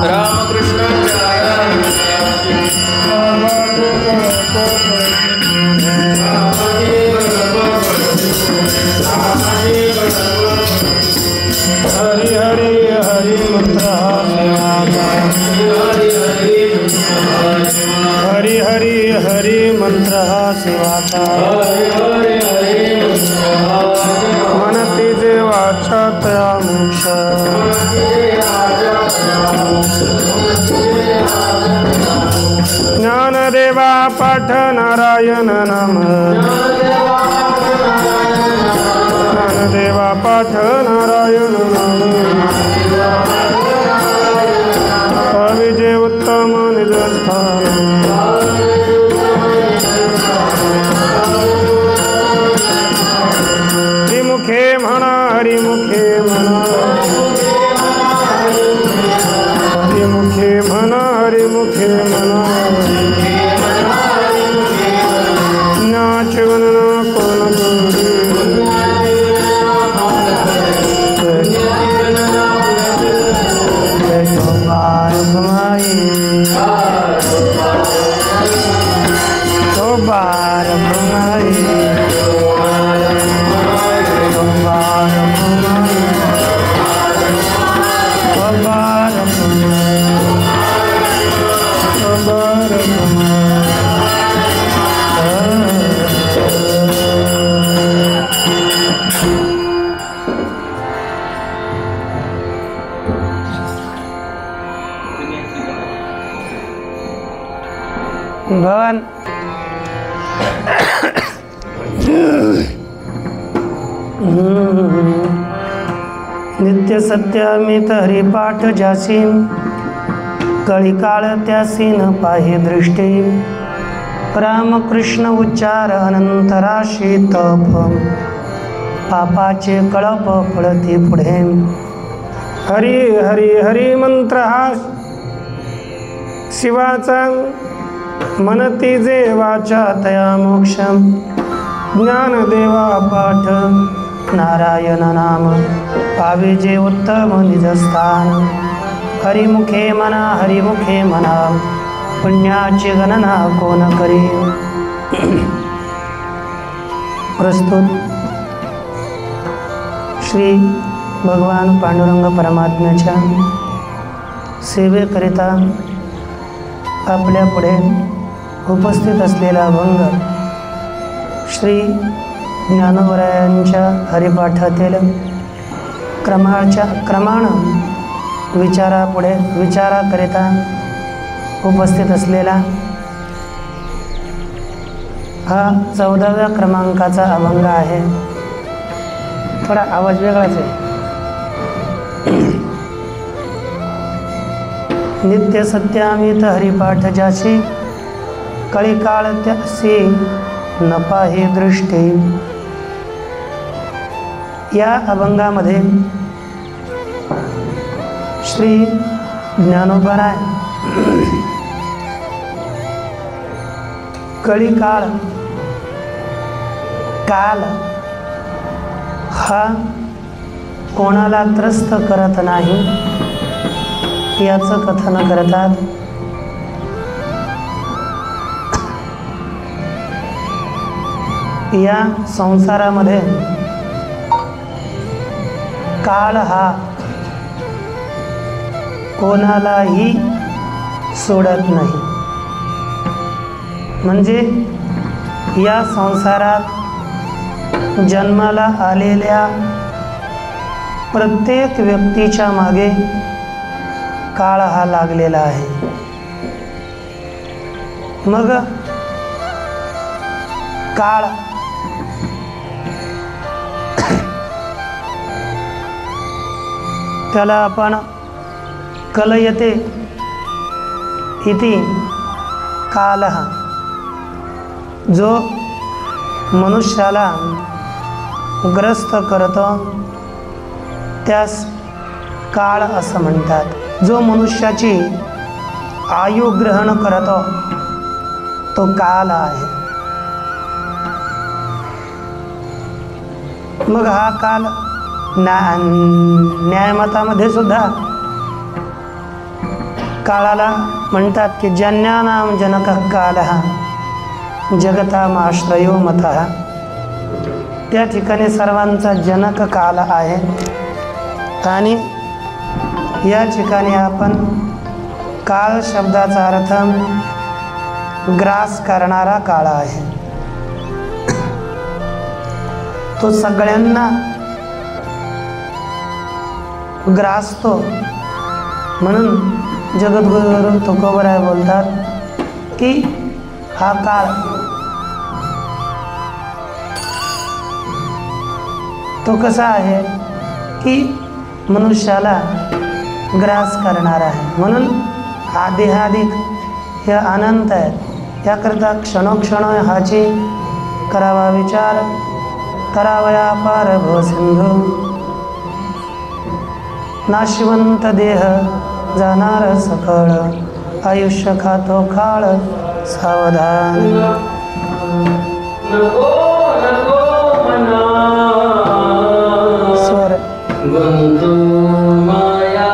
रामकृष्ण हरि हरि हरि मंत्र हरि हरि हरि मंत्र सेवाचा मनती देवाचा तया मोक्ष ज्ञानदेवा पाठ नारायण नाम ज्ञानदेवा पाठ नारायण नाम अविजय उत्तम निजस्थान हरिमुखे म्हणा हरिमुखे म्हणा हरिमुखे म्हणा हरिमुखे म्हणा नाच गणना कोण भगवान नित्य सत्यामित हरिपाठ जासी कळीकाळ त्यासी न पाहे दृष्टी रामकृष्ण उच्चार अनंतराशी तप पापाचे कळप पळती पुढे हरी हरी हरी मंत्र हा शिवाचा मनती देवाचा तया मोक्ष ज्ञानदेवा पाठ नारायण नाम पावे जे उत्तम निजस्थान हरिमुखे मना पुण्याची गणना कोण करी प्रस्तुत श्री भगवान पांडुरंग परमात्म्याच्या सेवेकरिता आपल्या पुढे उपस्थित असलेला अभंग श्री ज्ञानोबरायांच्या हरिपाठातील क्रमानं विचाराकरिता उपस्थित असलेला हा 14व्या क्रमांकाचा अभंग आहे. थोडा आवाज वेगळाच आहे. नित्य सत्यामित हरिपाठ जाशी कळीकाळ त्यासी न पाहे दृष्टी. या अभंगामध्ये श्री ज्ञानोबराय कळीकाळ काल हा कोणाला त्रस्त करत नाही याचं कथन करतात. या संसारामध्ये काळ हा कोणालाही सोडत नाही. म्हणजे या संसारात जन्माला आलेल्या प्रत्येक व्यक्तीच्या मागे काळ हा लागलेला आहे. मग काळ त्याला आपण कलयते इति कालः, जो मनुष्याला ग्रस्त करतो त्यास काळ असं म्हणतात. जो मनुष्याची आयु ग्रहण करतो तो काल आहे. मग हा काल न्यायमतामध्ये सुद्धा काळाला म्हणतात की जन्यानाम जनक कालः जगतामाश्रयो मतः. त्या ठिकाणी सर्वांचा जनक काल आहे आणि या ठिकाणी आपण काल शब्दाचा अर्थ ग्रास करणारा काळ आहे. तो सगळ्यांना ग्रासतो. म्हणून जगद्गुरू तुकोबराय बोलतात की हा काळ तो कसा आहे की मनुष्याला ग्रास करणार आहे. म्हणून आदिहादिक हे अनंत आहे. याकरता क्षणोक्षण हाची करावा विचार, करावया पार भव सिंधू. नाशिवंत देह जाणार सकळ, आयुष्य खातो काळ सावधान. स्वर बंधू माया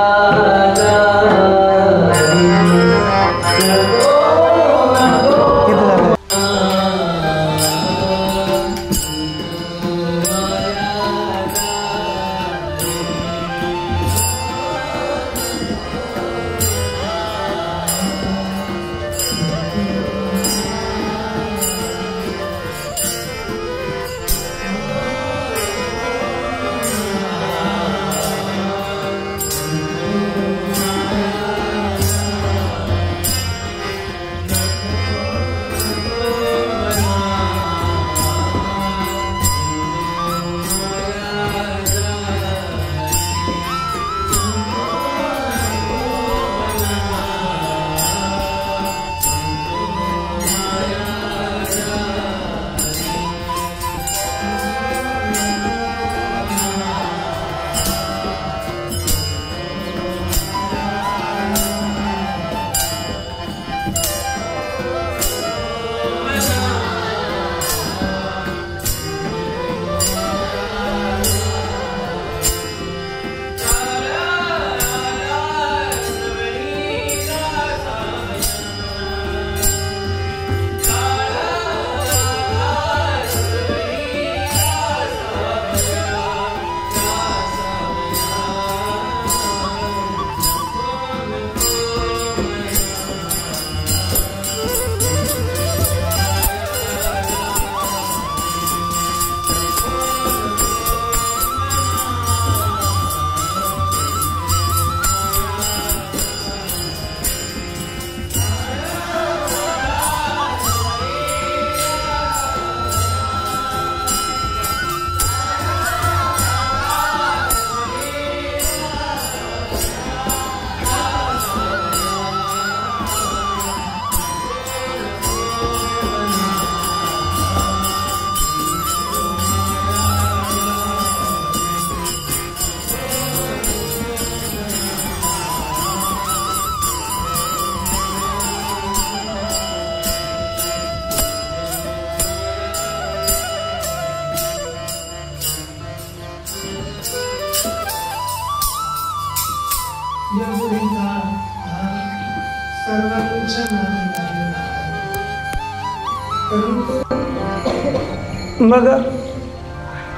मग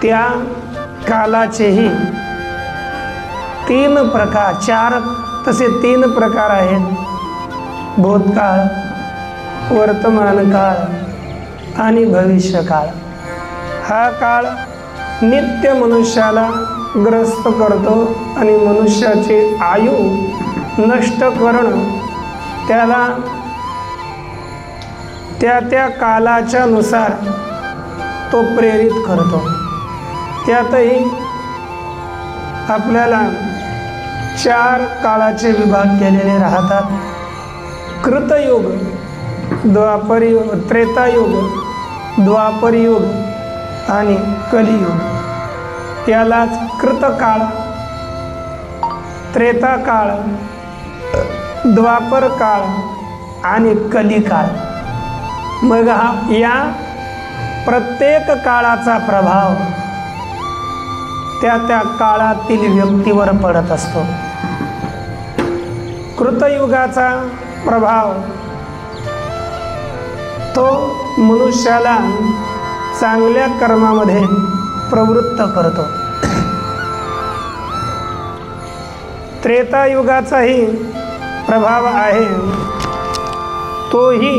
त्या कालाचेही तीन प्रकार, चार तसे तीन प्रकार आहेत. भूतकाळ, वर्तमान काळ आणि भविष्य काळ. हा काळ नित्य मनुष्याला ग्रस्त करतो आणि मनुष्याचे आयु नष्ट करणं त्याला त्या कालाच्या नुसार तो प्रेरित करतो. त्यातही आपल्याला चार काळाचे विभाग केलेले राहतात. कृतयुग, द्वापरयुग, त्रेतायुग, द्वापरयुग आणि कलियुग. यालाच कृतकाळ, त्रेताकाळ, द्वापर काळ आणि कलिकाळ. मग या प्रत्येक काळाचा प्रभाव त्या त्या काळातील व्यक्तीवर पडत असतो. कृतयुगाचा प्रभाव तो मनुष्याला चांगल्या कर्मामध्ये प्रवृत्त करतो. त्रेतायुगाचाही प्रभाव आहे, तोही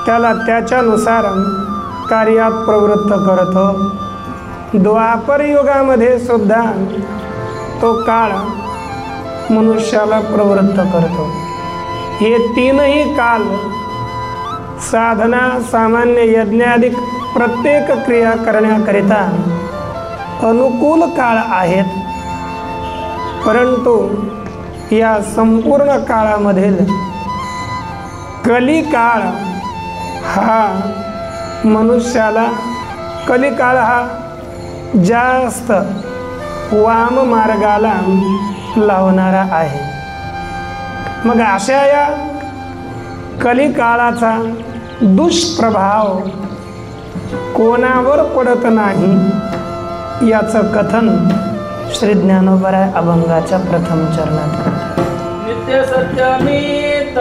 त्याला त्याच्यानुसार कार्यात प्रवृत्त करतो. द्वापर युगामध्ये सुद्धा तो काळ मनुष्याला प्रवृत्त करतो. हे तीनही काल साधना, सामान्य यज्ञाधिक प्रत्येक क्रिया करण्याकरिता अनुकूल काळ आहेत. परंतु या संपूर्ण काळामधील कलिकाळ हा मनुष्याला, कलिकाळ हा जास्त वाम मार्गाला लावणारा आहे. मग अशा या कलिकाळाचा दुष्प्रभाव कोणावर पडत नाही याचं कथन श्री ज्ञानोबराय अभंगाच्या प्रथम चरणात. नित्य सत्यमित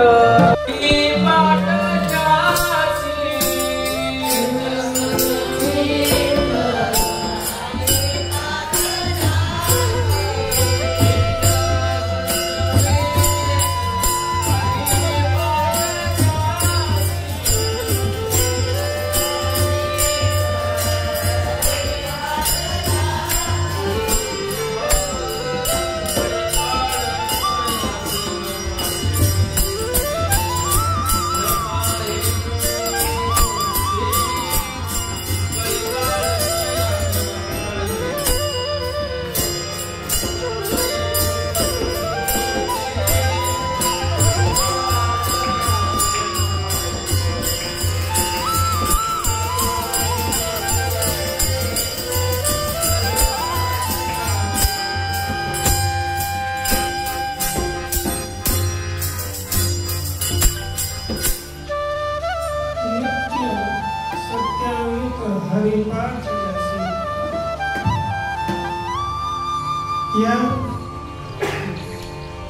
या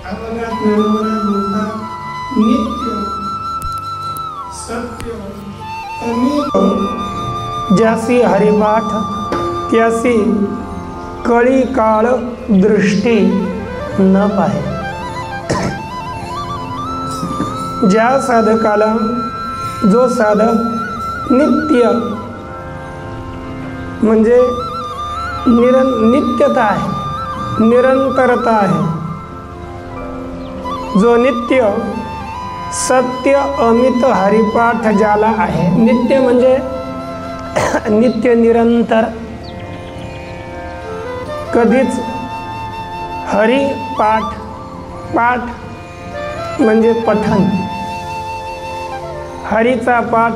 अभंगात ज्ञानोबराय बोलतात, नित्य सत्य अमित ज्यासी हरिपाठ त्यासी कळी काळ दृष्टी न पाहे. ज्या साधकाला, जो साधक नित्य म्हणजे नित्यता आहे, निरंतरता आहे, जो नित्य सत्य अमित हरिपाठ ज्याला आहे. नित्य म्हणजे नित्य निरंतर, कधीच हरिपाठ, पाठ म्हणजे पठन, हरीचा पाठ,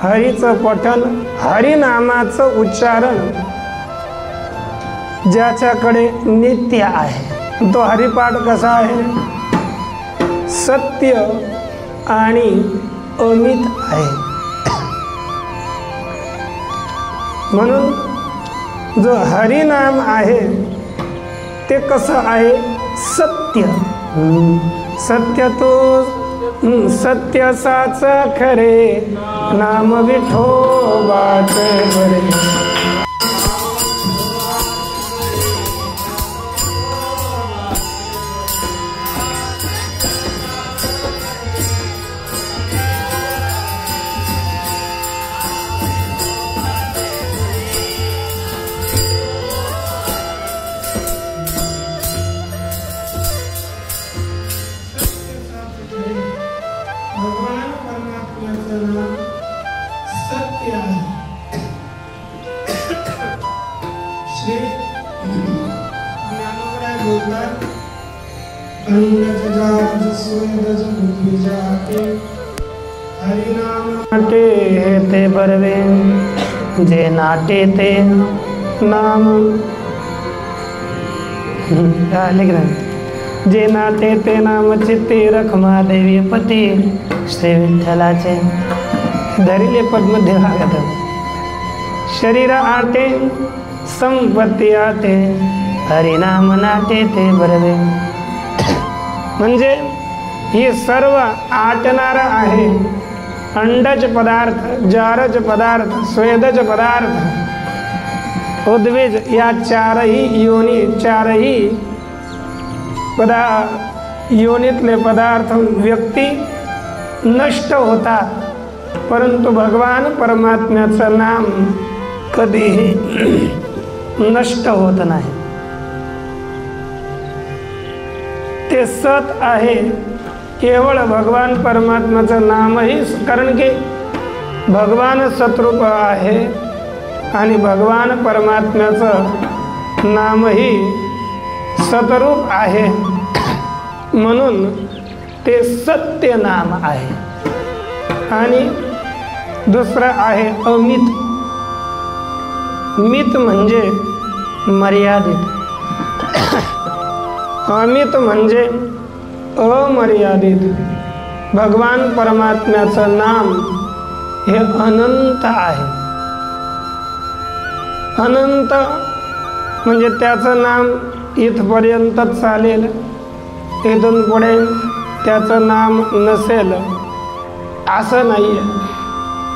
हरीचं पठन, हरिनामाचं उच्चारण ज्याच्याकडे नित्य आहे. तो हरिपाठ कसा आहे? सत्य आणि अमित आहे. म्हणून जो हरिनाम आहे ते कसं आहे? सत्य. सत्य तो सत्य साच खरे, नाम विठोबाचे बरे. भगवान परमात्म्याचं नाम सत्य आहे. श्री ज्ञानोबराय बोलतात, अंडज जात स्वेदज बुद्धी जाते, हरिनाम नाटे ते बरवे, जे नाटे ते नाम लिख रहे, जे नाटे ते नाम चित्ते रखमा देवी पती. श्री विठ्ठलाचे धरिले पद्मध्य भागत. शरीर आटे संपत्ती आते हरिनाम नाटे ते बरवे. म्हणजे हे सर्व आटणार आहे. अंडज पदार्थ, जारज पदार्थ, स्वेदज पदार्थ, उद्विज या चारही योनी, चारही योनीतले पदार्थ व्यक्ती नष्ट होतात, परंतु भगवान परमात्म्याचं नाम कधीही नष्ट होत नाही. ते सत आहे. केवळ भगवान परमात्म्याचं नामही, कारण की भगवान सतरूप आहे आणि भगवान परमात्म्याचं नामही सतरूप आहे, म्हणून ते सत्य नाम आहे. आणि दुसरं आहे अमित. मित म्हणजे मर्यादित, अमित म्हणजे अमर्यादित. भगवान परमात्म्याचं नाम हे अनंत आहे. अनंत म्हणजे त्याचं नाम इथपर्यंतच चालेल, इथून पुढे त्याचं नाम नसेल असं नाही आहे.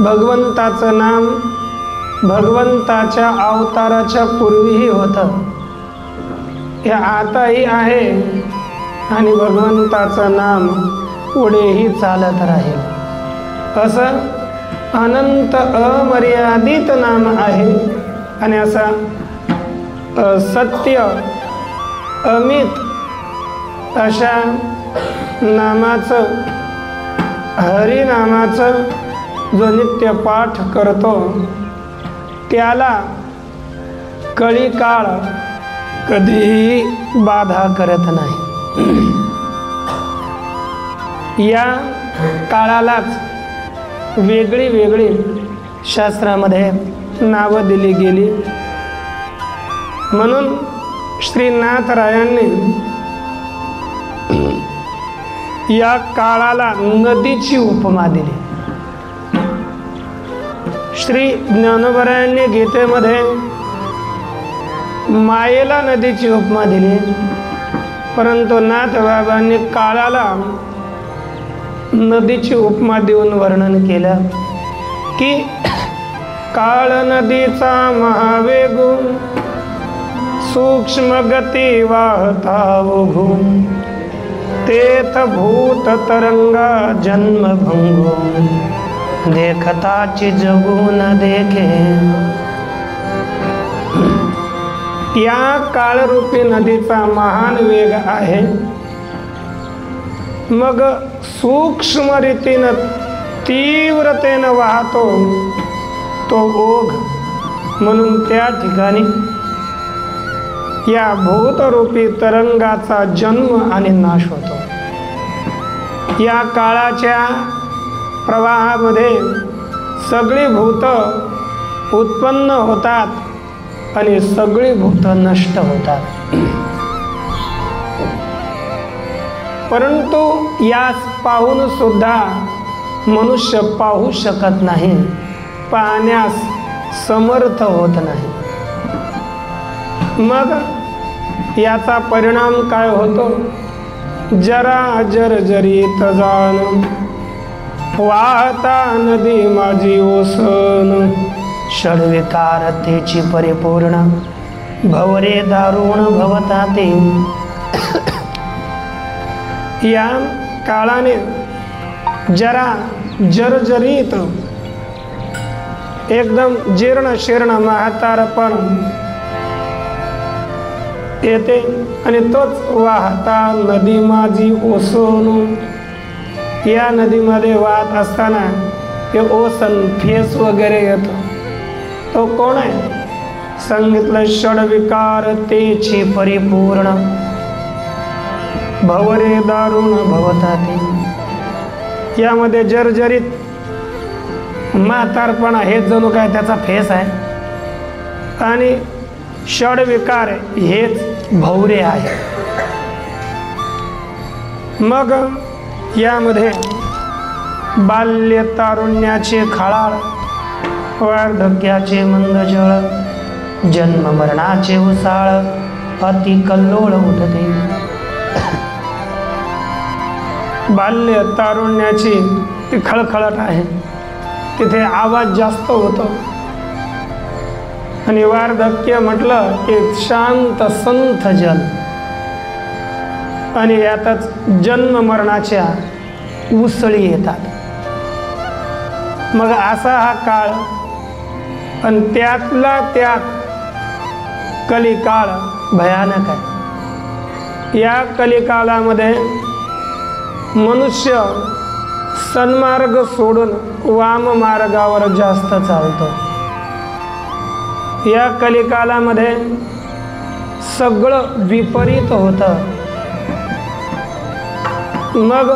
भगवंताचं नाम भगवंताच्या अवताराच्या पूर्वीही होतं, हे आताही आहे आणि भगवंताचं नाम पुढेही चालत राहील. असं अनंत अमर्यादित नाम आहे. आणि असा सत्य अमित अशा नामाचं, हरिनामाचं जो नित्य पाठ करतो त्याला कळी काळ कधीही बाधा करत नाही. या काळालाच वेगळी वेगळी शास्त्रामध्ये नावं दिली गेली. म्हणून श्रीनाथरायांनी या काळाला नदीची उपमा दिली. श्री ज्ञानोबरायांनी गीतेमध्ये मायेला नदीची उपमा दिली, परंतु नाथबाबांनी काळाला नदीची उपमा देऊन वर्णन केलं की काळ नदीचा महावेगू, सूक्ष्म गती वाहता ओघू, तेथ भूत तरंगा जन्मभंगो, देखताची जगू न देखे. या काळरूपी नदीचा महान वेग आहे. मग सूक्ष्म रीतीनं तीव्रतेनं वाहतो तो ओघ, म्हणून त्या ठिकाणी या भूतरूपी तरंगाचा जन्म आणि नाश होतो. या काळाच्या प्रवाहामध्ये सगळी भूत उत्पन्न होतात आणि सगळी भूत नष्ट होतात. परंतु यास पाहून सुद्धा मनुष्य पाहू शकत नाही, पाहण्यास समर्थ होत नाही. मग याचा परिणाम काय होतो? जरा जर्जरीत जाण, वाहता नदी माझी ओसन, षड्विकार तेची परिपूर्ण, भवरे दारुण भवता ते. या काळाने जरा जर्जरीत, एकदम जीर्ण शीर्ण म्हातारपण येते आणि तोच वाहता नदी माझी ओसोन. या नदीमध्ये वाहत असताना हे ओसन, फेस वगैरे येतो. तो कोण आहे? सांगितलं षड्विकार तेची परिपूर्ण, भवरे दारुण भवता ते. यामध्ये जर्जरीत म्हातारपणा हे जणू काय त्याचा फेस आहे, आणि षड्विकार हेच भवरे आहे. मग यामध्ये बाल्य तारुण्याचे खाळाळ, वार्धक्याचे मंद जळ, जन्म मरणाचे उसाळ अति कल्लोळ उठते. बाल्य तारुण्याची ती खळखळट आहे, तिथे आवाज जास्त होतो. आणि वार्धक्य म्हटलं की शांत संथ जल, आणि यातच जन्म मरणाच्या उसळी येतात. मग असा हा काळ, आणि त्यातला त्यात कलिकाळ भयानक आहे. या कलिकालामध्ये मनुष्य सन्मार्ग सोडून वाम मार्गावर जास्त चालतो. या कलिकालामध्ये सगळं विपरीत होतं. मग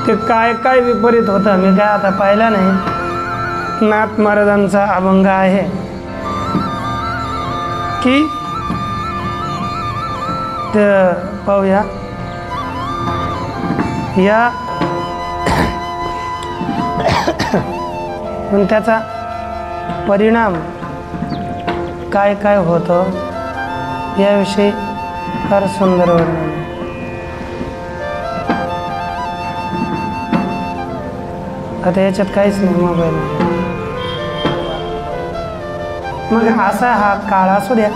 ते काय काय विपरीत होतं मी काय आता पाहिला नाही. नाथ महाराजांचा अभंग आहे की ते पाहूया. या पण त्याचा परिणाम काय काय होतो याविषयी फार सुंदर वर्णन. आता याच्यात काहीच नाही मोबाईल. मग असा हा काळ असू द्या,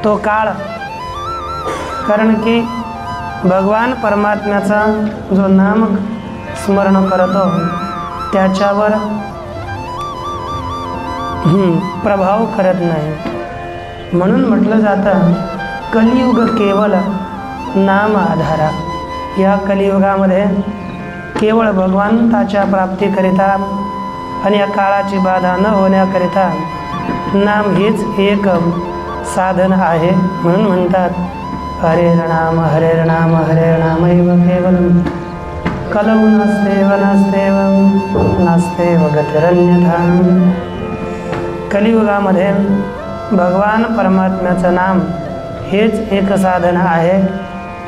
तो काळ, कारण की भगवान परमात्म्याचा जो नाम स्मरण करतो त्याच्यावर प्रभाव करत नाही. म्हणून म्हटलं जातं कलियुग केवळ नाम आधारा. या कलियुगामध्ये केवळ भगवंताच्या प्राप्तीकरिता आणि या काळाची बाधा न होण्याकरिता नाम हेच एक साधन आहे. म्हणून म्हणतात हरेर्नाम हरेर्नाम हरेर्नामैव केवलम कलौ नास्तेव नास्तेव नास्तेव गतिरन्यथा. कलियुगामध्ये भगवान परमात्म्याचं नाम हेच एक साधन आहे.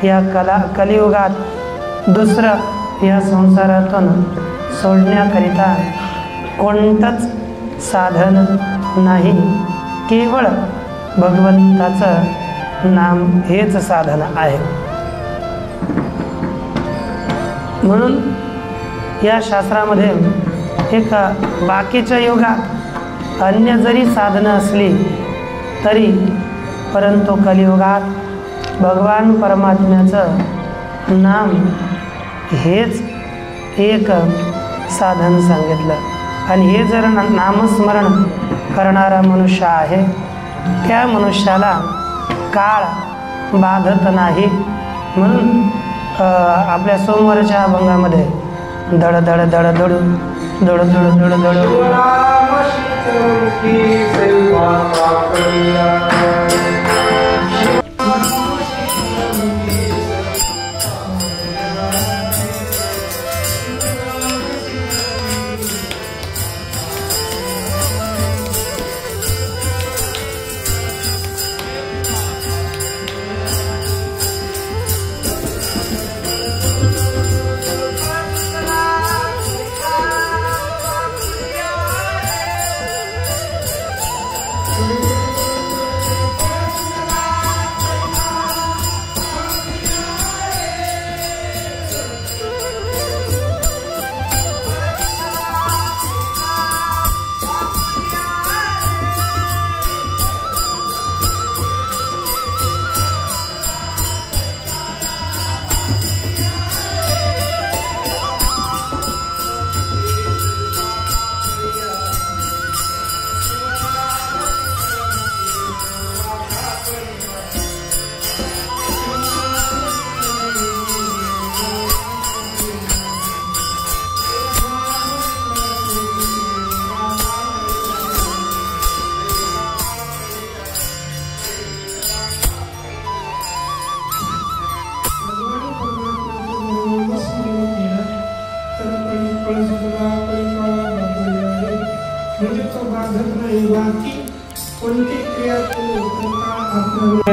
या कलियुगात दुसरं या संसारातून सोडण्याकरिता कोणतंच साधन नाही. केवळ भगवंताचं नाम हेच साधन आहे. म्हणून या शास्त्रामध्ये एक बाकीच्या युगात अन्य जरी साधनं असली तरी परंतु कलियुगात भगवान परमात्म्याचं नाम हेच एक साधन सांगितलं. आणि हे जर नामस्मरण करणारा मनुष्य आहे त्या मनुष्याला काळ बाधत नाही. म्हणून आपल्या सोमवारच्या अभंगामध्ये धड धड धड धडू धड धड धड धड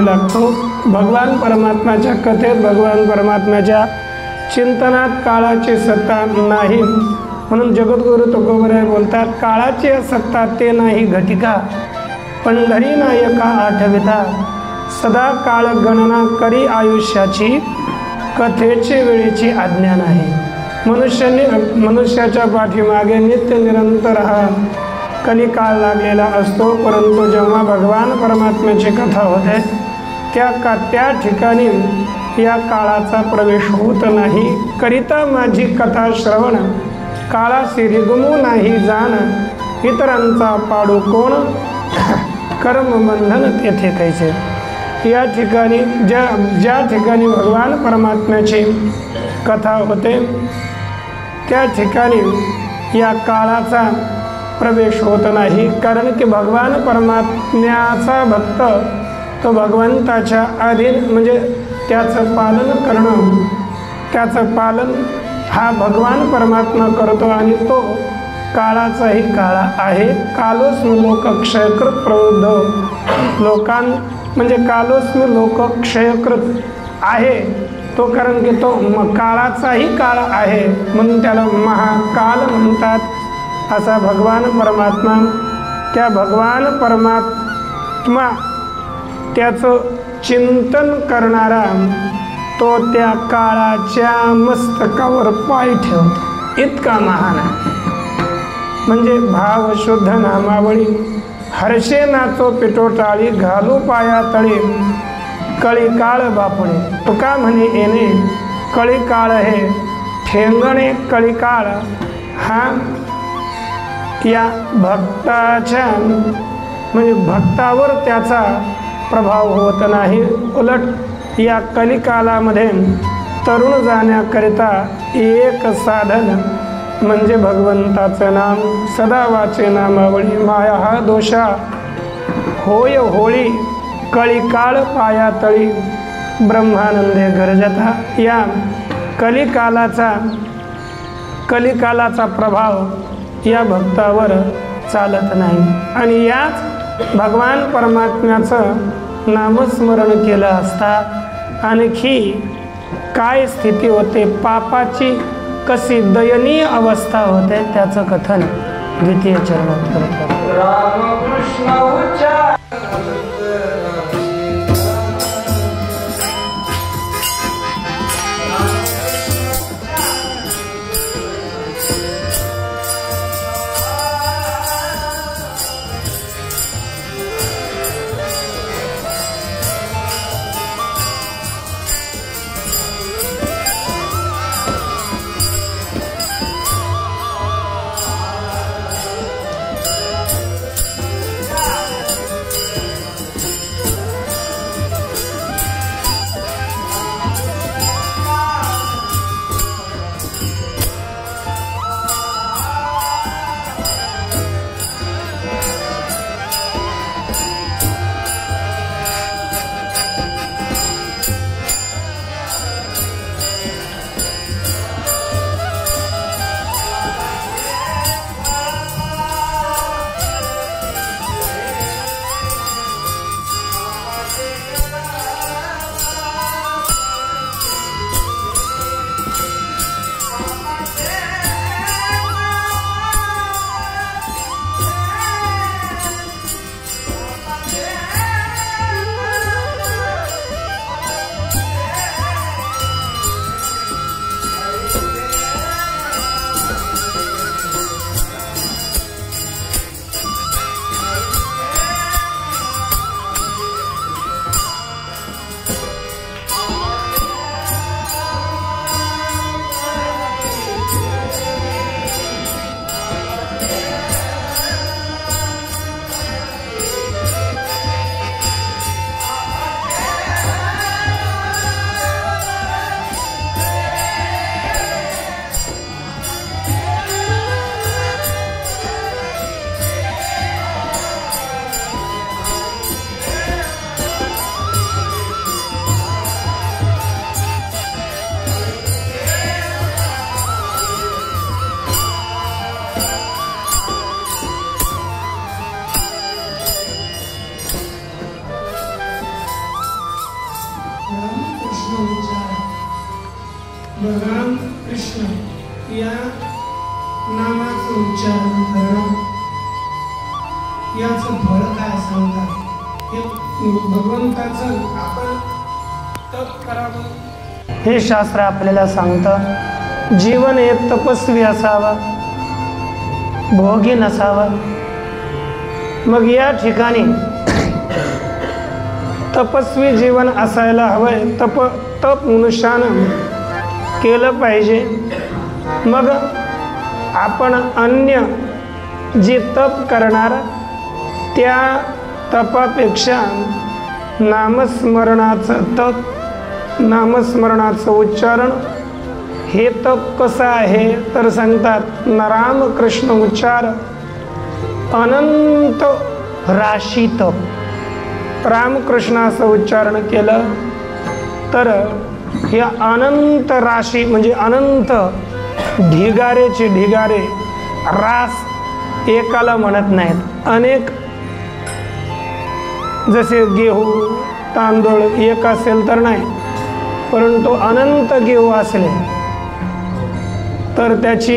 लागतो. भगवान परमात्म्याच्या कथेत भगवान परमात्म्याच्या चिंतनात काळाची सत्ता नाही. म्हणून जगद्गुरु तुकोबराय बोलतात काळाची सत्ता ते नाही घटिका पंढरी नायका आठविता सदा काळ गणना करी आयुष्याची कथेची वेळेची आज्ञा नाही। मनुष्याच्या पाठीमागे नित्य निरंतर हा कलिकाळ लागलेला असतो, परंतु जेव्हा भगवान परमात्म्याची कथा होते त्या ठिकाणी या काळाचा प्रवेश होत नाही। करिता माझी कथा श्रवण काळाशी रिगमू नाही जाण, इतरांचा पाडू कोण कर्मबंधन तेथे कैसे। या ठिकाणी ज्या ठिकाणी भगवान परमात्म्याची कथा होते त्या ठिकाणी या काळाचा प्रवेश होत नाही, कारण की भगवान परमात्म्याचा भक्त तो भगवंताच्या अधीन म्हणजे त्याचं पालन करणं, त्याचं पालन हा भगवान परमात्मा करतो आणि तो काळाचाही काळ आहे। कालोस्मि लोक क्षयकृत प्रवृद्ध लोकां म्हणजे कालोस्मि लोक क्षयकृत आहे तो, कारण की तो काळाचाही काळ आहे म्हणून त्याला महाकाल म्हणतात। असा भगवान परमात्मा, त्या भगवान परमात्मा त्याचं चिंतन करणारा तो त्या काळाच्या मस्तकावर पाय ठेवतो, इतका महान आहे। म्हणजे भाव शुद्ध नामावळी हर्षे नाचो पिटोटाळी घालू पाया तळी कळी काळ बापुणे। तुका म्हणे येणे कळी काळ हे ठेंगणे कळी काळ हा या भक्ताच्या म्हणजे भक्तावर त्याचा प्रभाव होत नाही, उलट या कलिकालामध्ये तरुण जाण्याकरिता एक साधन म्हणजे भगवंताचं नाम। सदा वाचे नामावळी माया हा दोषा होय होळी कळिकाळ पायातळी ब्रह्मानंदे गरजता। या कलिकालाचा प्रभाव या भक्तावर चालत नाही आणि याच भगवान परमात्म्याचं नामस्मरण केलं असता आणखी काय स्थिती होते, पापाची कशी दयनीय अवस्था होते त्याचं कथन द्वितीय चरणात करतात। रामकृष्ण उच्चार याचं फळ काय सांगतात? हे भगवंताचं आपण तप करावं हे शास्त्र आपल्याला सांगतं. जीवन हे तपस्वी असावं, भोगी नसावं. मग या ठिकाणी तपस्वी जीवन असायला हवंय. तप मनुष्यानं केलं पाहिजे. मग आपण अन्य जे तप करणार त्या तपापेक्षा नामस्मरणाचं तप, नामस्मरणाचं उच्चारण हे तप कसं आहे तर सांगतात रामकृष्ण उच्चार अनंत राशी तप. रामकृष्णाचं उच्चारण केलं तर या अनंत राशी म्हणजे अनंत ढिगारेचे ढिगारे, रास एकाला म्हणत नाहीत. अनेक जसे गेहूं तांदूळ एक असेल तर नाही, परंतु अनंत गेहूं असले तर त्याची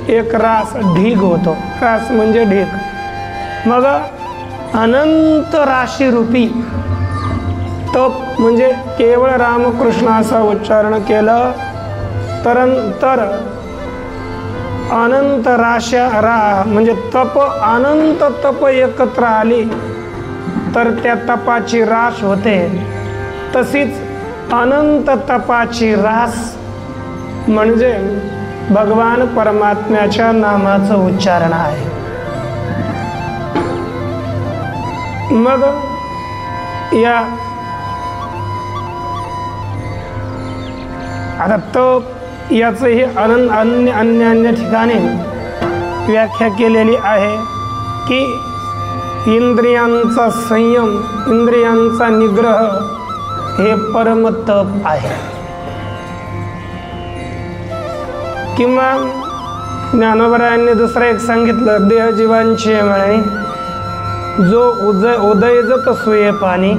एक रास ढीग होतो. रास म्हणजे ढीग. मग अनंत राशी रूपी तप म्हणजे केवळ रामकृष्ण असं उच्चारण केलं तर अनंत राशा म्हणजे तप, अनंत तप एकत्र आली तर त्या तपाची रास होते. तशीच अनंत तपाची रास म्हणजे भगवान परमात्म्याच्या नामाचं उच्चारण आहे. मग या आता तप याचं ही अन्य ठिकाणी व्याख्या केलेली आहे की इंद्रियांचा संयम, इंद्रियांचा निग्रह हे परम तप आहे. किंवा ज्ञानोबरायांनी दुसरं एक सांगितलं, देहजीवांची म्हणे जो उदयजत सुये पाणी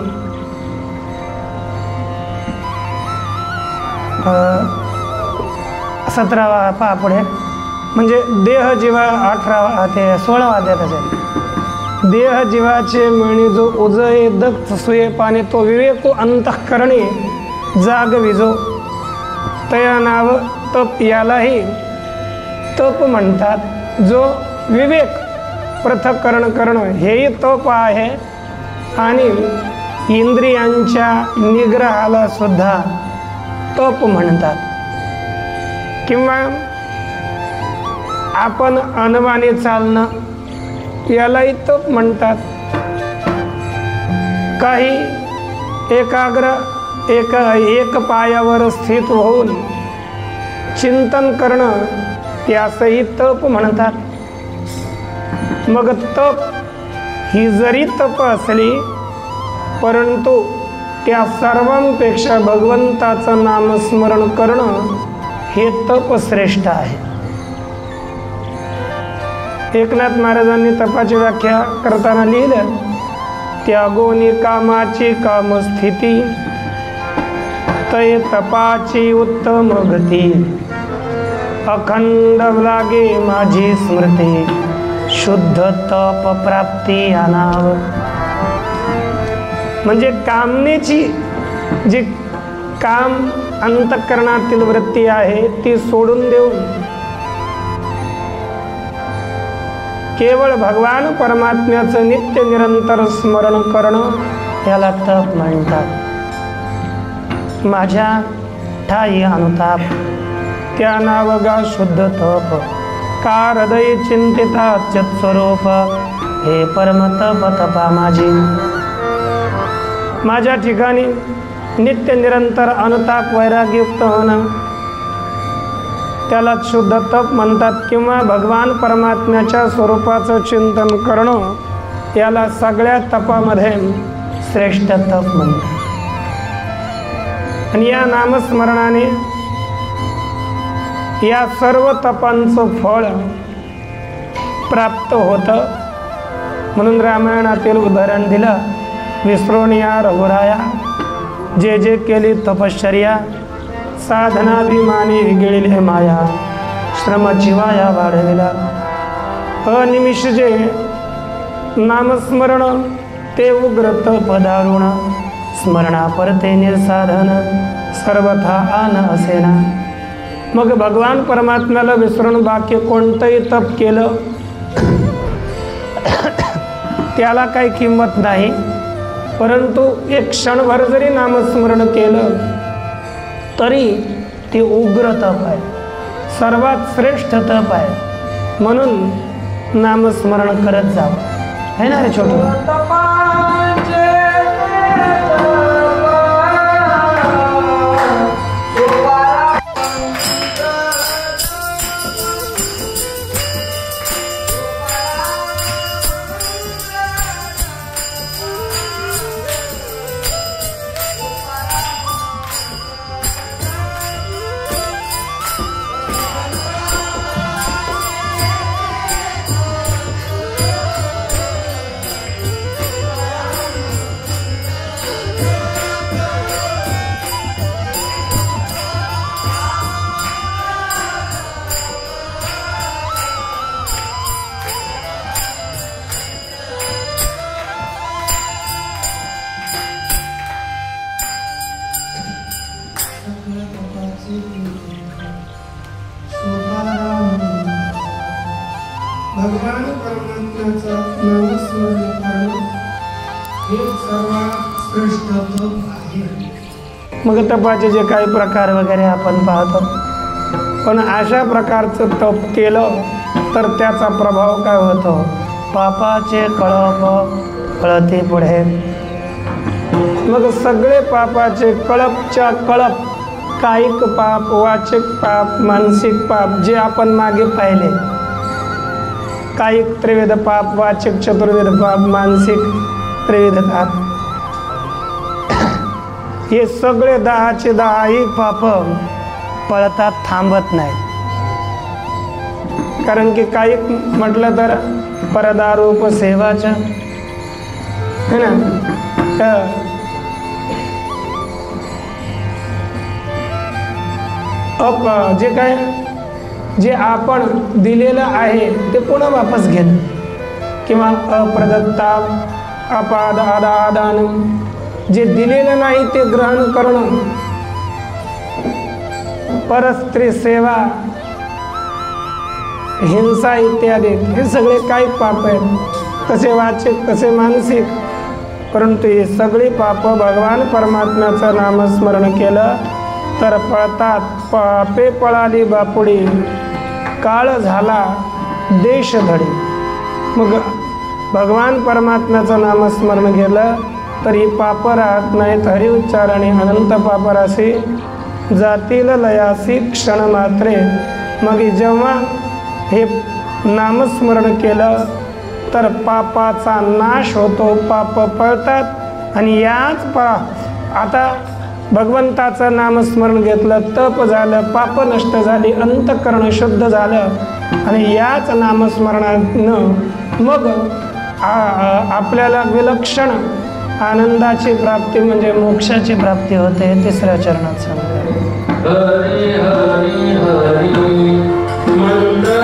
17वा पहा पुढे, म्हणजे देह जीवा 18 ते 16 अध्यायात देह जीवाचे म्हणे जो उदयजत सुये पाणी तो विवेको अंतःकरणी जाग विजो तया नाव तप. यालाही तप म्हणतात. जो विवेक पृथक्करण करणं हेही तप आहे आणि इंद्रियांच्या निग्रहाला सुद्धा तप म्हणतात. किंवा आपण अनवाणी चालणं यालाही तप म्हणतात. काही एक पायावर स्थित होऊन चिंतन करणं त्यासही तप म्हणतात. मग तप ही जरी तप असली परंतु त्या सर्वांपेक्षा भगवंताचं नामस्मरण करणं हे तप श्रेष्ठ आहे. एकनाथ महाराजांनी तपाची व्याख्या करताना लिहिलं, त्यागोनी कामाची कामस्थिती तय तपाची उत्तम गती अखंड लागे माझी स्मृती शुद्ध तप प्राप्ती आनाव. म्हणजे कामनेची जी काम अंतःकरणातील वृत्ती आहे ती सोडून देऊन केवळ भगवान परमात्म्याचं नित्य निरंतर स्मरण करणं याला तप म्हणतात. माझ्या ठाई अनुताप त्या नावगा शुद्ध तप का हृदय चिंतिता स्वरूप हे परम तप तपा माझी. माझ्या ठिकाणी नित्य निरंतर अनुताप वैराग्ययुक्त होणं त्याला शुद्ध तप म्हणतात. किंवा भगवान परमात्म्याच्या स्वरूपाचं चिंतन करणं याला सगळ्या तपामध्ये श्रेष्ठ तप म्हणतात. आणि या नामस्मरणाने या सर्व तपांचं फळ प्राप्त होतं. म्हणून रामायणातील उदाहरण दिलं, विसरोनिया रघुराया जे जे केली तपश्चर्या साधनाभिमानी गिळले माया श्रमची वाया वाढविला. अनिमिष जे नामस्मरण ते उग्र तप दारुण स्मरणा परते निर्साधन सर्वथा आन असेना. मग भगवान परमात्म्याला विसरून बाकी कोणतंही तप केलं त्याला काही किंमत नाही, परंतु एक क्षणभर जरी नामस्मरण केलं तरी ते उग्र तप आहे, सर्वात श्रेष्ठ तप आहे. म्हणून नामस्मरण करत जावं, है ना रे छोटू? भगवान परमात्म्याचा नामस्मरण करणं हे सर्वात श्रेष्ठ तप आहे. मग तपाचे जे काही प्रकार वगैरे आपण पाहतो, पण अशा प्रकारचं तप केलं तर त्याचा प्रभाव काय होतो? पापाचे कळप कळते पुढे. मग सगळे पापाचे कळपच्या कळप, कायिक पाप, वाचिक पाप, मानसिक पाप जे आपण मागे पाहिले, कायिक त्रिविध पाप, वाचिक चतुर्विध पाप, मानसिक त्रिविध पाप, हे सगळे 10चे 10 पाप पळतात, थांबत नाही. कारण की कायिक म्हटलं तर परदारूप सेवाचं है ना, जे काय जे आपण दिलेलं आहे ते पुन्हा वापस घेणं, किंवा अप्रदत्ता अपाद आदान, जे दिलेलं नाही ते ग्रहण करणं, परस्त्री सेवा, हिंसा इत्यादी, हे सगळे काही पाप आहेत, कसे वाचिक कसे मानसिक. परंतु हे सगळी पाप भगवान परमात्म्याचं नामस्मरण केलं तर पळतात. पापे पळाली बापुडी, काळ झाला देश धडी. मग भगवान परमात्म्याचं नामस्मरण केलं तर ही पाप राहत नाहीत. हरि उच्चारणे अनंत पापराशी जातील लयासी क्षण मात्रे. मग जेव्हा हे नामस्मरण केलं तर पापाचा नाश होतो, पाप पळतात. आणि याच आता भगवंताचं नामस्मरण घेतलं, तप झालं, पाप नष्ट झाली, अंतःकरण शुद्ध झालं. आणि याच नामस्मरणानं मग आपल्याला विलक्षण आनंदाची प्राप्ती म्हणजे मोक्षाची प्राप्ती होते. तिसऱ्या चरणात सांगतो हरी हरी हरी मंत्र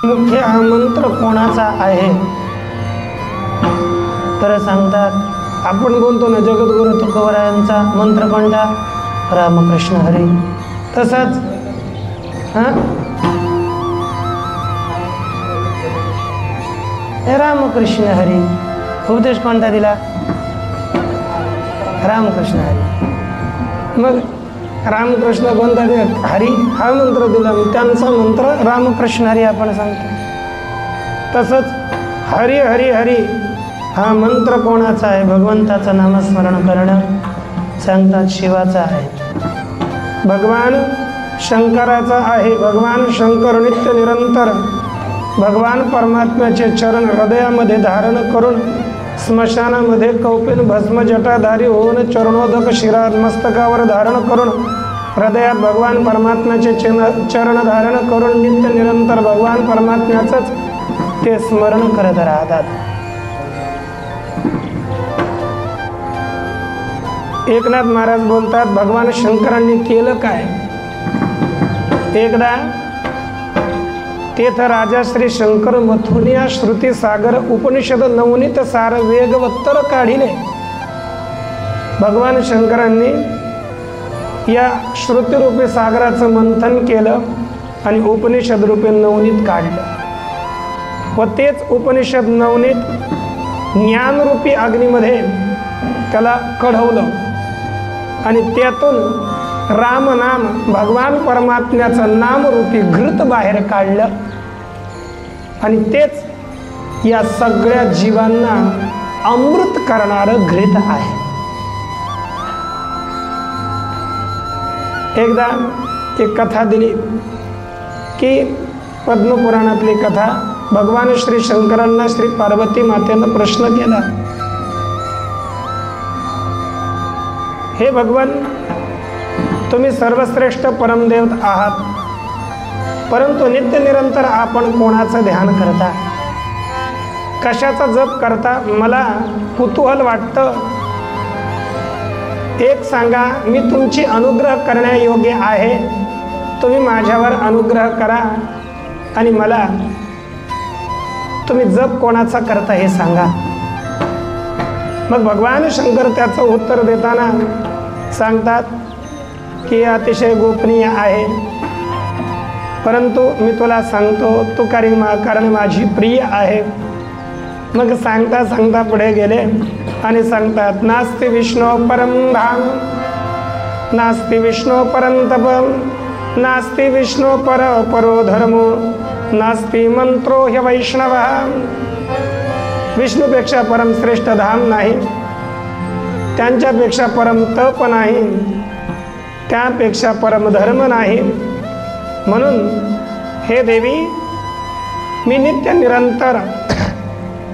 मुख्य हा मंत्र कोणाचा आहे? तर सांगतात, आपण बोलतो ना जगद्गुरु तुकोबरायांचा मंत्र कोणता? रामकृष्ण हरी. तसंच रामकृष्ण हरी उपदेश कोणता दिला? रामकृष्ण हरी. मग रामकृष्ण कोणता दिला? हरी हा मंत्र दिला, त्यांचा मंत्र रामकृष्ण हरी आपण सांगतो. तसंच हरी हरी हरी हा मंत्र कोणाचा आहे? भगवंताचं नामस्मरण करणं सांगतात शिवाचा आहे, भगवान शंकराचा आहे. भगवान शंकर नित्य निरंतर भगवान परमात्म्याचे चरण हृदयामध्ये धारण करून स्मशानामध्ये कौपिन भस्म जटाधारी होऊन चरणोदक शिरा मस्तकावर धारण करून हृदयात भगवान परमात्म्याचे चरण धारण करून नित्य निरंतर भगवान परमात्म्याचंच ते स्मरण करत राहतात. एकनाथ महाराज बोलतात, भगवान शंकरांनी केलं काय? एकदा तेथ राजा श्री शंकर मथुनिया श्रुती सागर उपनिषद नवनीत सार वेगवत्तर काढिले. भगवान शंकरांनी या श्रुतिरूपी सागराचं मंथन केलं आणि उपनिषद रूपी नवनीत काढलं व तेच उपनिषद नवनीत ज्ञानरूपी अग्नीमध्ये त्याला कढवलं आणि त्यातून राम नाम भगवान परमात्म्याचं नामरूपी घृत बाहेर काढलं आणि तेच या सगळ्या जीवांना अमृत करणारं घृत आहे. एकदा एक कथा दिली की पद्मपुराणातली कथा, भगवान श्री शंकरांना श्री पार्वती मातेनं प्रश्न केला, हे भगवान, तुम्ही सर्वश्रेष्ठ परमदेव आहात, परंतु नित्य निरंतर आपण कोणाचं ध्यान करता, कशाचा जप करता? मला कुतूहल वाटतं. एक सांगा, मी तुमची अनुग्रह करण्यायोग्य आहे, तुम्ही माझ्यावर अनुग्रह करा आणि मला तुम्ही जप कोणाचा करता हे सांगा. मग भगवान शंकर त्याचं उत्तर देताना सांगतात की अतिशय गोपनीय आहे, परंतु मी तुला सांगतो तू कारण माझी प्रिय आहे. मग सांगता सांगता पुढे गेले आणि सांगतात, नास्ति विष्णु परम धाम, नास्ति विष्णु परम तप, नास्ति विष्णु परो धर्मो, नास्ति मंत्रो ह्य वैष्णव. विष्णूपेक्षा परम श्रेष्ठ धाम नाही, त्यांच्यापेक्षा परम तप नाही, त्यापेक्षा परम धर्म नाही. म्हणून हे देवी, मी नित्य निरंतर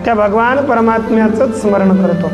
त्या भगवान परमात्म्याचं स्मरण करतो.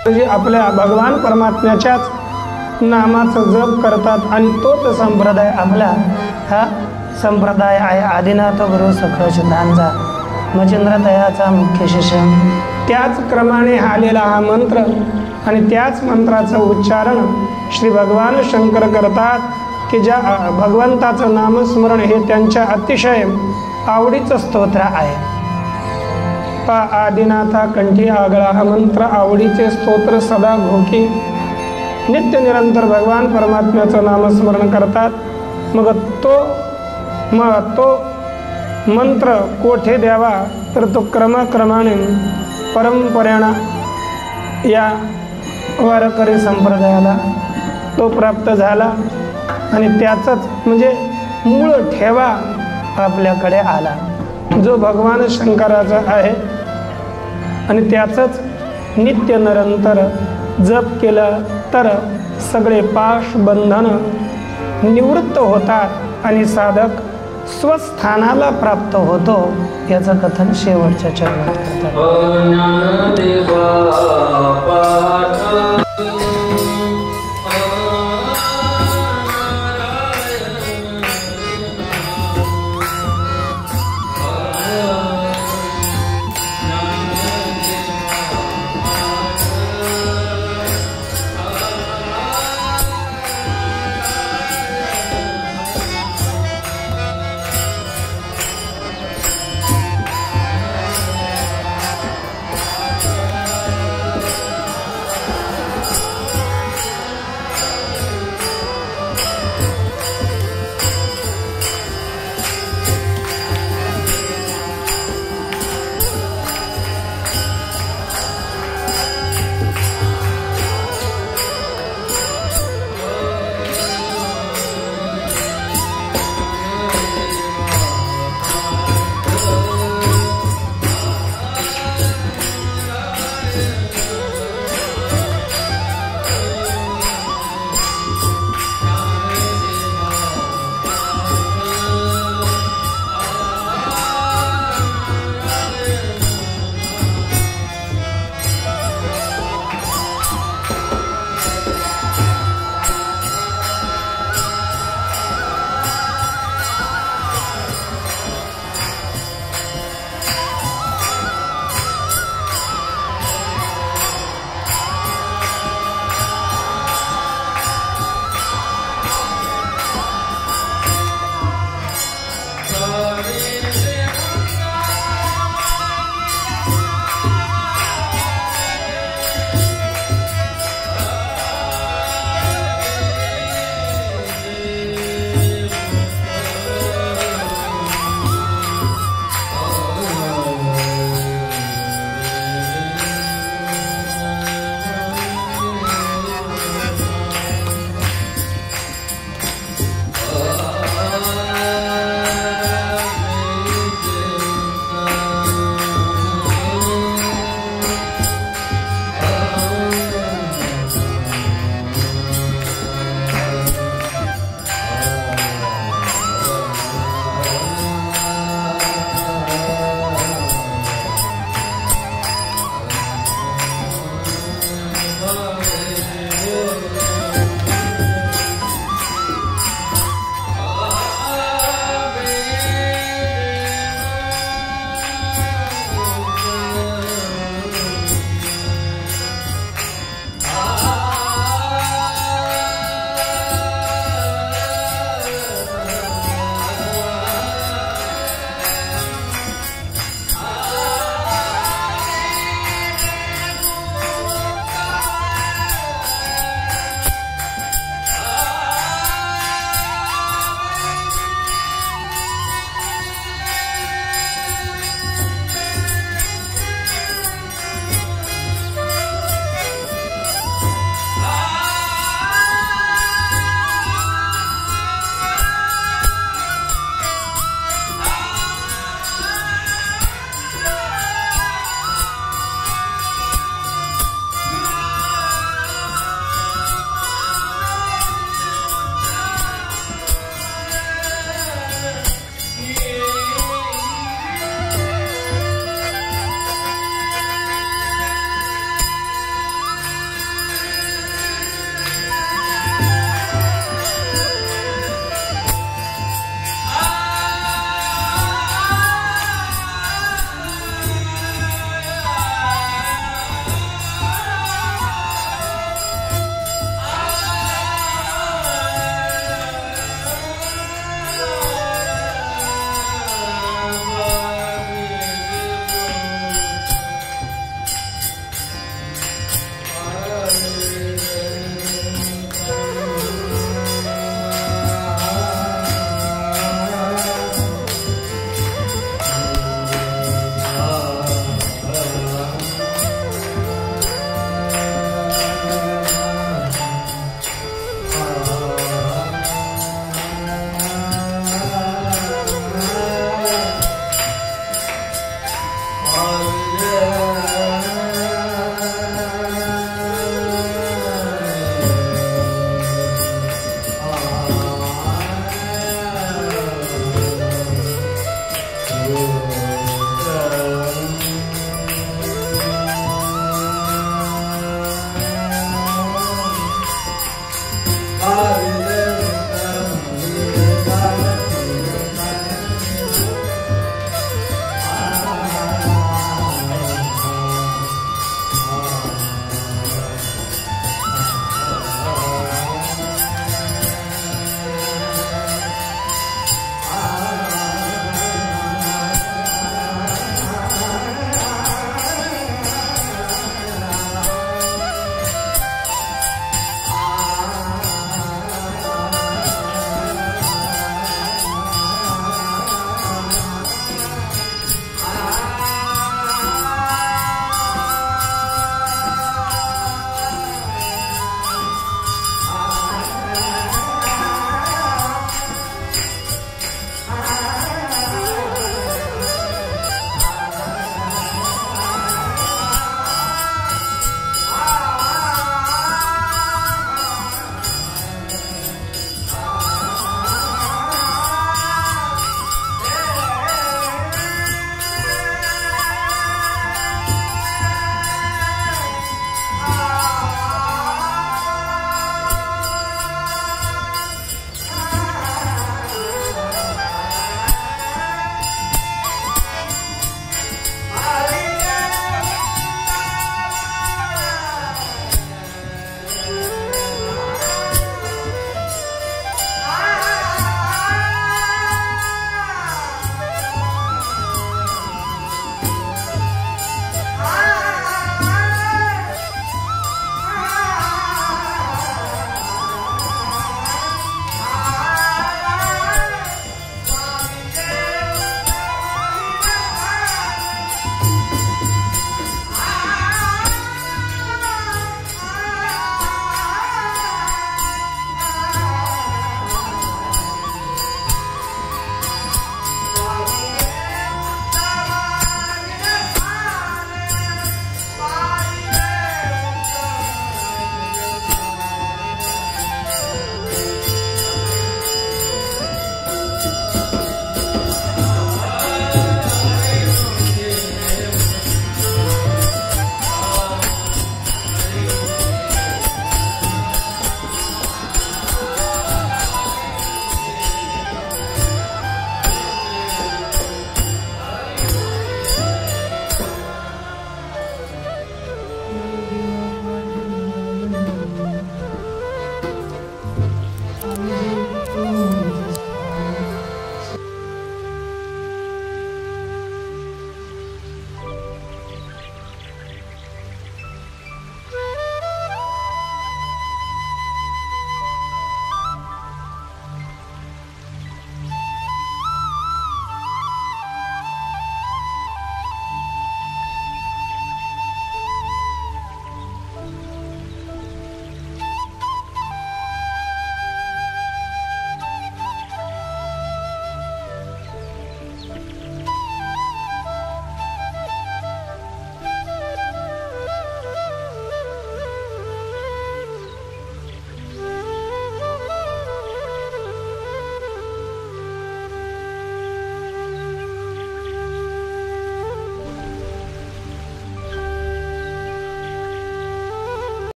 जे आपल्या भगवान परमात्म्याच्याच नामाचं जप करतात आणि तोच संप्रदाय आपला हा संप्रदाय आहे. आदिनाथ गुरु सखळ सिद्धांचा मचिंद्र तयाचा मुख्य शिष्य. त्याच क्रमाने आलेला हा मंत्र आणि त्याच मंत्राचं उच्चारण श्री भगवान शंकर करतात की ज्या भगवंताचं नामस्मरण हे त्यांच्या अतिशय आवडीचं स्तोत्र आहे. आदिनाथा कंठी आगळा हा मंत्र आवडीचे स्तोत्र सदा घोकी नित्य निरंतर भगवान परमात्म्याचं नामस्मरण करतात. मग तो मंत्र कोठे द्यावा तर तो क्रमाक्रमाने परंपरेनं या वारकरी संप्रदायाला तो प्राप्त झाला आणि त्याचाच म्हणजे मूळ ठेवा आपल्याकडे आला जो भगवान शंकराचा आहे आणि त्याचंच नित्य निरंतर जप केलं तर सगळे पाश बंधन निवृत्त होतात आणि साधक स्वस्थानाला प्राप्त होतो. याचं कथन शेवटच्या चरणात करतात.